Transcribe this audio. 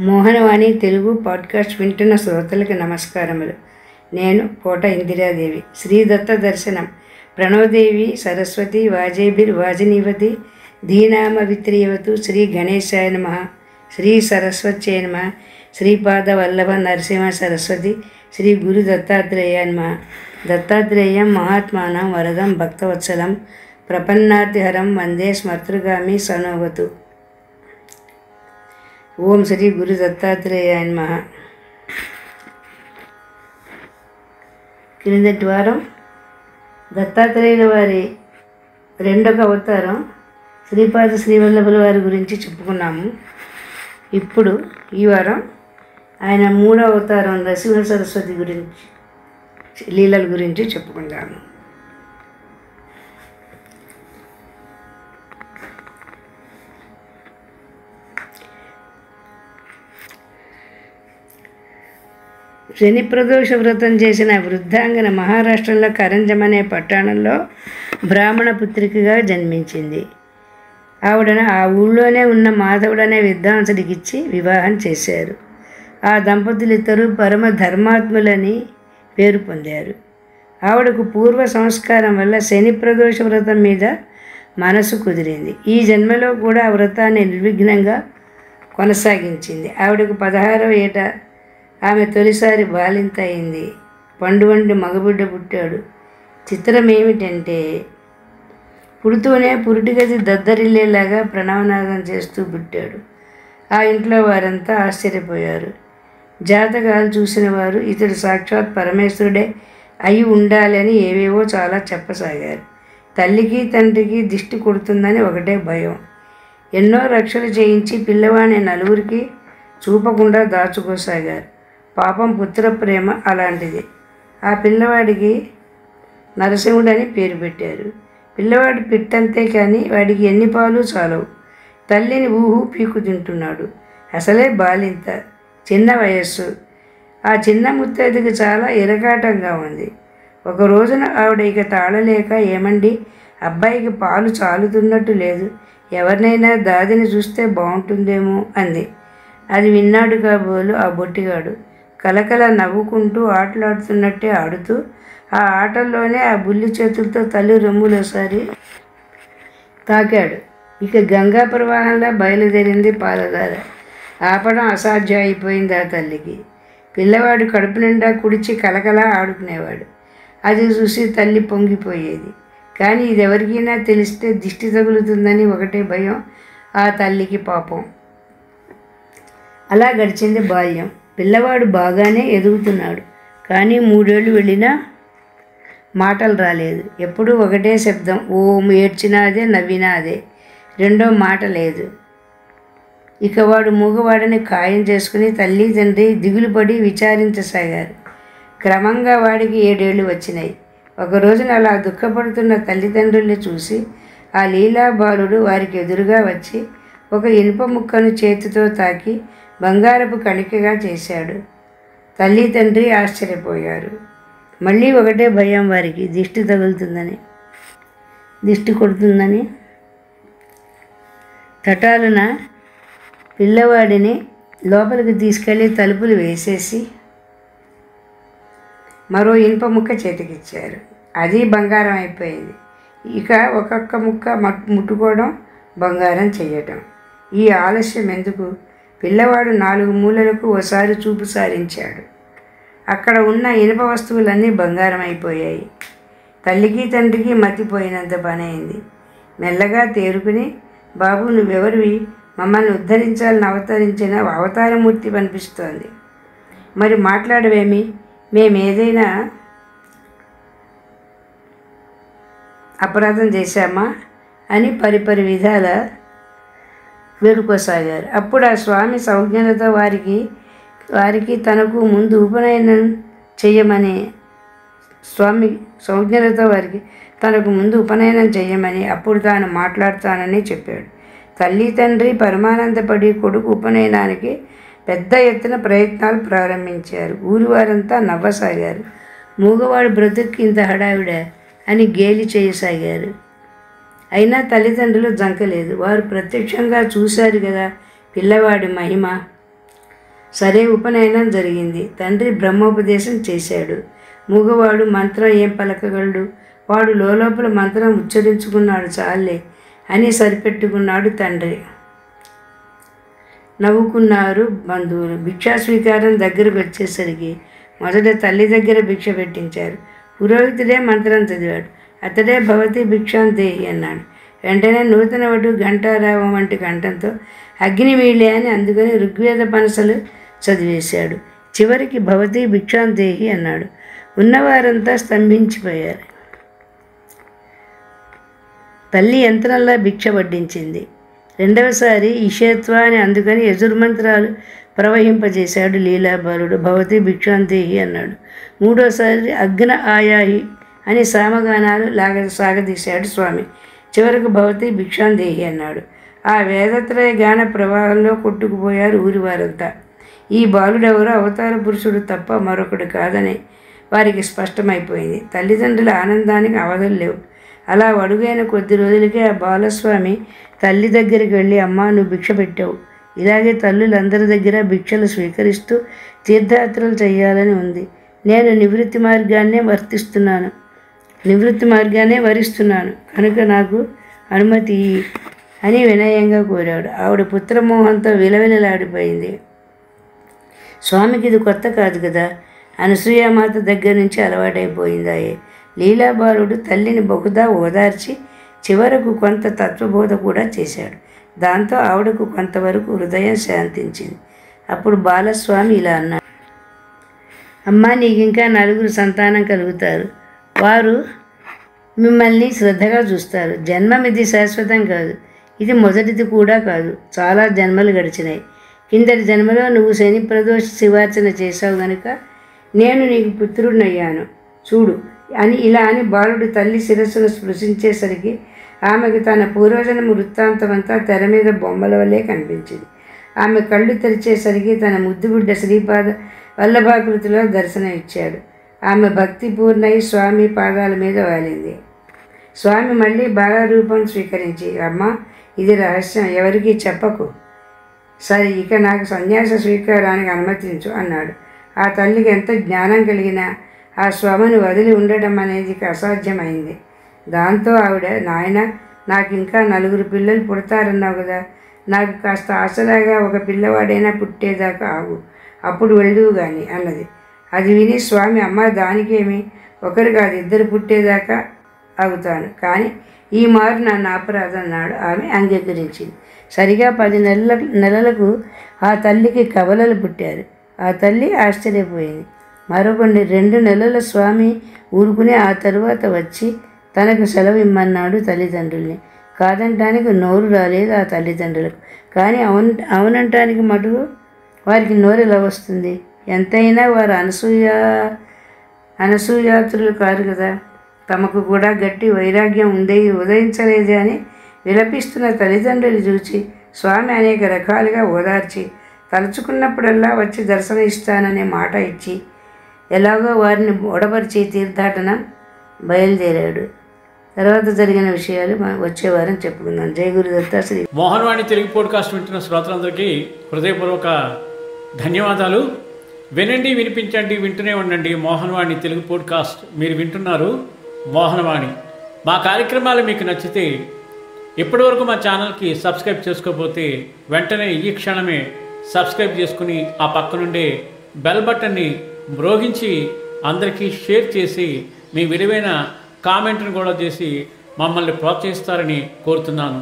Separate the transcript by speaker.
Speaker 1: Mohanavani Telugu podcast వింటున్న శ్రోతలకు నమస్కారములు. నేను పోట ఇందిరాదేవి. శ్రీ దత్త దర్శనం. ప్రణవదేవి సరస్వతి వాజేభిర్ వాజనీవతి ధీనామ విత్రియవతు. శ్రీ గణేశాయ నమః. శ్రీ సరస్వత్యై నమః. శ్రీపాద వల్లభ నరసింహ సరస్వతి. శ్రీ గురు దత్తాత్రేయ నమః. దత్తాత్రేయం మహాత్మానం వరదం భక్తవత్సలం ప్రపన్నాతిహరం వందే స్మర్తృగామి సనోవతు. ఓం శ్రీ గురు దత్తాత్రేయాయ నమః. క్రిందటి వారం దత్తాత్రేయుల వారి రెండవ అవతారం శ్రీపాద శ్రీవల్లభుల వారి గురించి చెప్పుకున్నాము. ఇప్పుడు ఈ వారం ఆయన మూడవ అవతారం నరసింహ సరస్వతి గురించి లీలల గురించి చెప్పుకుందాము. శని ప్రదోష వ్రతం చేసిన వృద్ధాంగన మహారాష్ట్రలో కరంజం అనే పట్టణంలో బ్రాహ్మణ పుత్రికగా జన్మించింది. ఆవిడను ఆ ఊళ్ళోనే ఉన్న మాధవుడనే విద్వాంసుడికి ఇచ్చి వివాహం చేశారు. ఆ దంపతులిద్దరూ పరమ ధర్మాత్ములని పేరు పొందారు. ఆవిడకు పూర్వ సంస్కారం వల్ల శని ప్రదోష వ్రతం మీద మనసు కుదిరింది. ఈ జన్మలో కూడా ఆ వ్రతాన్ని నిర్విఘ్నంగా కొనసాగించింది. ఆవిడకు 16వ ఏట ఆమె తొలిసారి బాలింత అయింది. పండు వంటి మగబిడ్డ పుట్టాడు. చిత్రం ఏమిటంటే పుడుతూనే పురిటిగది దద్దరిల్లేలాగా ప్రణవనాదం చేస్తూ పుట్టాడు. ఆ ఇంట్లో వారంతా ఆశ్చర్యపోయారు. జాతకాలు చూసిన వారు ఇతడు సాక్షాత్ పరమేశ్వరుడే అయి ఉండాలని ఏవేవో చాలా చెప్పసాగారు. తల్లికి తండ్రికి దిష్టి కొడుతుందని ఒకటే భయం. ఎన్నో రక్షలు చేయించి పిల్లవాడిని నలుగురికి చూపకుండా దాచుకోసాగారు. పాపం పుత్ర ప్రేమ అలాంటిది. ఆ పిల్లవాడికి నరసింహుడని పేరు పెట్టారు. పిల్లవాడు పిట్టంతే కానీ వాడికి ఎన్ని పాలు చాలవు. తల్లిని ఊహు పీకు తింటున్నాడు. అసలే బాలింత, చిన్న వయస్సు. ఆ చిన్న ముత్తైదుకి చాలా ఇరకాటంగా ఉంది. ఒక రోజున ఆవిడ ఇక తాళలేక, ఏమండి అబ్బాయికి పాలు చాలుతున్నట్టు లేదు, ఎవరినైనా దాదిని చూస్తే బాగుంటుందేమో అంది. అది విన్నాడు కాబోలు ఆ బొట్టిగాడు. కలకల నవ్వుకుంటూ ఆటలాడుతున్నట్టే ఆడుతూ ఆ ఆటల్లోనే ఆ బుల్లి చేతులతో తల్లి రొమ్ములోసారి తాకాడు. ఇక గంగా ప్రవాహంలో బయలుదేరింది పాలధార. ఆపడం అసాధ్యం అయిపోయింది ఆ తల్లికి. పిల్లవాడు కడుపు నిండా కుడిచి కలకలా ఆడుకునేవాడు. అది చూసి తల్లి పొంగిపోయేది. కానీ ఇది ఎవరికైనా తెలిస్తే దిష్టి తగులుతుందని ఒకటే భయం ఆ తల్లికి. పాపం అలా గడిచింది బాల్యం. పిల్లవాడు బాగానే ఎదుగుతున్నాడు. కానీ 3 ఏళ్ళు వెళ్ళినా మాటలు రాలేదు. ఎప్పుడూ ఒకటే శబ్దం. ఓం. ఏడ్చినా అదే, నవ్వినా అదే. రెండో మాట లేదు. ఇక వాడు మూగవాడని ఖాయం చేసుకుని తల్లి తండ్రి దిగులు పడి విచారించసాగారు. క్రమంగా వాడికి 7 ఏళ్ళు వచ్చినాయి. ఒక రోజున అలా దుఃఖపడుతున్న తల్లిదండ్రుల్ని చూసి ఆ లీలా బాలుడు వారికి ఎదురుగా వచ్చి ఒక ఇనుప ముక్కను చేతితో తాకి బంగారపు కణికగా చేశాడు. తల్లి తండ్రి ఆశ్చర్యపోయారు. మళ్ళీ ఒకటే భయం వారికి, దిష్టి తగులుతుందని, దిష్టి కొడుతుందని. తటాలున పిల్లవాడిని లోపలికి తీసుకెళ్ళి తలుపులు వేసేసి మరో ఇనుప ముక్క చేతికిచ్చారు. అది బంగారం అయిపోయింది. ఇక ఒక్కొక్క ముక్క ముట్టుకోవడం, బంగారం చెయ్యటం. ఈ ఆలస్యం ఎందుకు? పిల్లవాడు 4 మూలలకు ఓసారి చూపు సారించాడు. అక్కడ ఉన్న ఇనుప వస్తువులన్నీ బంగారం అయిపోయాయి. తల్లికి తండ్రికి మతిపోయినంత పని అయింది. మెల్లగా తేరుకుని, బాబు నువ్వెవరివి? మమ్మల్ని ఉద్ధరించాలని అవతరించిన అవతారమూర్తి అనిపిస్తోంది. మరి మాట్లాడవేమి? మేమేదైనా అపరాధం చేశామా అని పరిపరి విధాల వేడుకోసాగారు. అప్పుడు ఆ స్వామి సౌజ్ఞలతో వారికి తనకు ముందు ఉపనయనం చేయమని అప్పుడు తాను మాట్లాడతానని చెప్పాడు. తల్లి తండ్రి పరమానందపడి కొడుకు ఉపనయనానికి పెద్ద ఎత్తున ప్రయత్నాలు ప్రారంభించారు. ఊరి వారంతా నవ్వసాగారు. మూగవాడు బ్రతుక్కి ఇంత హడావిడా అని గేలి చేయసాగారు. అయినా తల్లిదండ్రులు జంకలేదు. వారు ప్రత్యక్షంగా చూశారు కదా పిల్లవాడి మహిమ. సరే ఉపనయనం జరిగింది. తండ్రి బ్రహ్మోపదేశం చేశాడు. మూగవాడు మంత్రం ఏం పలకగలడు, వాడు లోపల మంత్రం ఉచ్చరించుకున్నాడు చాలే అని సరిపెట్టుకున్నాడు తండ్రి. నవ్వుకున్నారు బంధువులు. భిక్షా స్వీకారం దగ్గరకు వచ్చేసరికి మొదట తల్లి దగ్గర భిక్ష పెట్టించారు. పురోహితుడే మంత్రం చదివాడు. అతడే భవతి భిక్షాం దేహి అన్నాడు. వెంటనే నూతన వటు ఘంటారావం వంటి కంఠంతో అగ్ని వీళ్ళే అని అందుకని ఋగ్వేద పనసలు చదివేశాడు. చివరికి భవతి భిక్షాం దేహి అన్నాడు. ఉన్నవారంతా స్తంభించిపోయారు. తల్లి యంత్రంలా భిక్ష వడ్డించింది. రెండవసారి ఇషేత్వ అని అందుకని యజుర్మంత్రాలు ప్రవహింపజేశాడు లీలాబాలుడు. భవతి భిక్షాం దేహి అన్నాడు. మూడోసారి అగ్న ఆయాహి అని సామగానాలు సాగదీశాడు స్వామి. చివరకు భవతి భిక్షాం దేహి అన్నాడు. ఆ వేదత్రయ గాన ప్రవాహంలో కొట్టుకుపోయారు ఊరివారంతా. ఈ బాలుడెవరో అవతార పురుషుడు తప్ప మరొకడు కాదని వారికి స్పష్టమైపోయింది. తల్లిదండ్రుల ఆనందానికి అవధులు లేవు. అలా అడుగైన కొద్ది రోజులకే ఆ బాలస్వామి తల్లి దగ్గరికి వెళ్ళి, అమ్మా నువ్వు భిక్ష పెట్టావు, ఇలాగే తల్లులందరి దగ్గర భిక్షలు స్వీకరిస్తూ తీర్థయాత్రలు చేయాలని ఉంది. నేను నివృత్తి మార్గాన్నే వరిస్తున్నాను కనుక నాకు అనుమతి అని వినయంగా కోరాడు. ఆవిడ పుత్రమోహంతో విలవిలలాడిపోయింది. స్వామికి ఇది కొత్త కాదు కదా, అనసూయామాత దగ్గర నుంచి అలవాటైపోయిందాయే. లీలాబాలుడు తల్లిని బహుదా ఓదార్చి చివరకు కొంత తత్వబోధ కూడా చేశాడు. దాంతో ఆవిడకు కొంతవరకు హృదయం శాంతించింది. అప్పుడు బాలస్వామి ఇలా అన్నాడు, అమ్మా నీకు ఇంకా 4 సంతానం కలుగుతారు. వారు మిమ్మల్ని శ్రద్ధగా చూస్తారు. జన్మం ఇది శాశ్వతం కాదు, ఇది మొదటిది కూడా కాదు. చాలా జన్మలు గడిచినాయి. కిందటి జన్మలో నువ్వు శని ప్రదోష శివార్చన చేశావు గనుక నేను నీకు పుత్రుడినయ్యాను చూడు అని ఇలా అని బాలుడు తల్లి శిరస్సును స్పృశించేసరికి ఆమెకు తన పూర్వజన్మ వృత్తాంతమంతా తెర మీద బొమ్మల వల్లే కనిపించింది. ఆమె కళ్ళు తెరిచేసరికి తన ముద్దుబిడ్డ శ్రీపాద వల్లభాకృతిలో దర్శనం ఇచ్చాడు. ఆమె భక్తి పూర్ణై స్వామి పాదాల మీద వాలింది. స్వామి మళ్ళీ బాలరూపం స్వీకరించి, అమ్మా ఇది రహస్యం, ఎవరికీ చెప్పకు, సరే ఇక నాకు సన్యాస స్వీకారానికి అనుమతించు అన్నాడు. ఆ తల్లికి ఎంత జ్ఞానం కలిగినా ఆ స్వామిని వదిలి ఉండటం అనేది అసాధ్యమైంది. దాంతో ఆవిడ, నాయన నాకు ఇంకా 4 పిల్లలు పుడతారన్నావు కదా, నాకు కాస్త ఆసరాగా ఒక పిల్లవాడైనా పుట్టేదాకా ఆగు, అప్పుడు వెళ్దువు కానీ అన్నది. అది విని స్వామి, అమ్మ దానికేమి, ఒకరు కాదు 2 పుట్టేదాకా ఆగుతాను, కానీ ఈ మారు నన్ను అపరాధన్నాడు. ఆమె అంగీకరించింది. సరిగా 10 నెలలకు ఆ తల్లికి కవలలు పుట్టారు. ఆ తల్లి ఆశ్చర్యపోయింది. మరొకటి 2 నెలల స్వామి ఊరుకుని ఆ తరువాత వచ్చి తనకు సెలవు ఇమ్మన్నాడు తల్లిదండ్రుల్ని. కాదంటానికి నోరు రాలేదు ఆ తల్లిదండ్రులకు. కానీ అవునంటానికి మటుకు వారికి నోరు ఎలా వస్తుంది? ఎంతైనా వారు అనసూయాతులు కారు కదా. తమకు కూడా గట్టి వైరాగ్యం ఉదయించలేదే అని విలపిస్తున్న తల్లిదండ్రులు చూచి స్వామి అనేక రకాలుగా ఓదార్చి తలుచుకున్నప్పుడల్లా వచ్చి దర్శనం ఇస్తాననే మాట ఇచ్చి ఎలాగో వారిని ఓడపరిచి తీర్థాటనం బయలుదేరాడు. తర్వాత జరిగిన విషయాలు వచ్చే వారం చెప్పుకుందాం. జై గురుదత్త. శ్రీ
Speaker 2: మోహన్వాణి తెలుగు పోడ్కాస్ట్ వింటున్న శ్రోతలందరికీ హృదయపూర్వక ధన్యవాదాలు. వినండి, వినిపించండి, వింటూనే ఉండండి మోహన్వాణి తెలుగు పోడ్కాస్ట్. మీరు వింటున్నారు మోహన్వాణి. మా కార్యక్రమాలు మీకు నచ్చితే ఇప్పటివరకు మా ఛానల్కి సబ్స్క్రైబ్ చేసుకోకపోతే వెంటనే ఈ క్షణమే సబ్స్క్రైబ్ చేసుకుని ఆ పక్కనుండే బెల్ బటన్ని మ్రోగించి అందరికీ షేర్ చేసి మీ విలువైన కామెంట్ను కూడా చేసి మమ్మల్ని ప్రోత్సహిస్తారని కోరుతున్నాను.